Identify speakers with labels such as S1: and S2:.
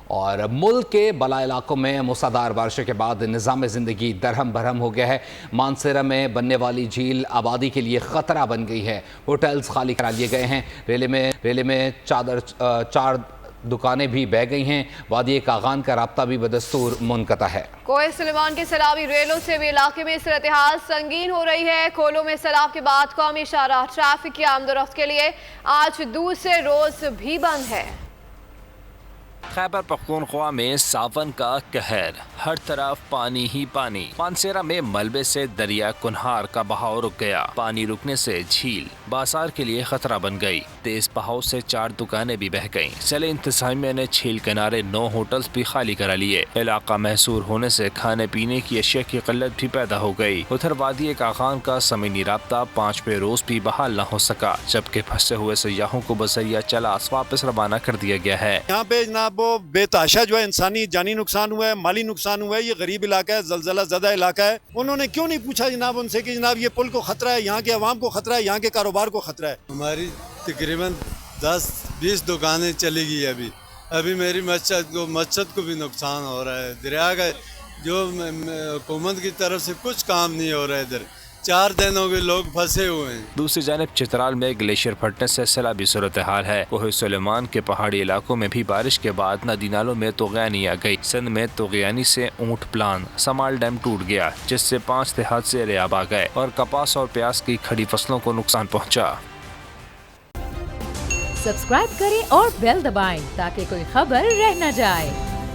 S1: اور ملک کے بلا علاقوں میں موسلادھار بارشوں کے بعد نظام زندگی درہم برہم ہو گیا ہے۔ مانسہرہ میں بننے والی جھیل آبادی کے لیے خطرہ بن گئی ہے۔ ہوٹلز خالی کرا لیے گئے ہیں۔ ریلے میں چار دکانیں بھی بہہ گئی ہیں۔ وادی کاغان کا رابطہ بھی بدستور منقطع ہے۔
S2: کوہ سلیمان کے سیلابی ریلوں سے بھی علاقے میں صورتحال سنگین ہو رہی ہے۔ کھولوں میں سیلاب کے بعد قومی شاہراہ ٹریفک کی آمد و رفت کے لیے آج دوسرے روز بھی بند ہے۔
S3: خیبر پختونخوا میں ساون کا قہر، ہر طرف پانی ہی پانی۔ مانسہرہ میں ملبے سے دریا کنہار کا بہاؤ رک گیا۔ پانی رکنے سے جھیل بازار کے لیے خطرہ بن گئی۔ تیز بہاؤ سے 4 دکانیں بھی بہہ گئیں۔ سیل انتظامیہ نے جھیل کنارے 9 ہوٹلز بھی خالی کرا لیے۔ علاقہ محصور ہونے سے کھانے پینے کی اشیاء کی قلت بھی پیدا ہو گئی۔ ادھر وادی کاغان کا زمینی رابطہ 5 روز بھی بحال نہ ہو سکا، جبکہ پھنسے ہوئے سیاحوں کو بذریعہ چلاس واپس روانہ کر دیا گیا ہے۔
S4: یہاں پہ جناب وہ بے تحاشا جو ہے انسانی جانی نقصان ہوا ہے، مالی نقصان ہوا ہے۔ یہ غریب علاقہ ہے، زلزلہ زدہ علاقہ ہے۔ انہوں نے کیوں نہیں پوچھا جناب ان سے کہ جناب یہ پل کو خطرہ ہے، یہاں کے عوام کو خطرہ ہے، یہاں کے کاروبار کو خطرہ ہے؟
S5: ہماری تقریباً 10-20 دکانیں چلی گئی ابھی میری مسجد کو بھی نقصان ہو رہا ہے۔ دریا کا جو حکومت کی طرف سے کچھ کام نہیں ہو رہا ہے، ادھر 4 دنوں کے لوگ پھنسے ہوئے ہیں۔
S3: دوسری جانب چترال میں گلیشیئر پھٹنے سے سیلابی صورتحال ہے۔ کوہ سلیمان کے پہاڑی علاقوں میں بھی بارش کے بعد ندی نالوں میں طغیانی آ گئی۔ سندھ میں طغیانی سے اونٹ پلان سمال ڈیم ٹوٹ گیا، جس سے 5 دیہات زیر آب آ گئے اور کپاس اور پیاز کی کھڑی فصلوں کو نقصان پہنچا۔
S6: سبسکرائب کریں اور بیل دبائیں تاکہ کوئی خبر رہ نہ جائے۔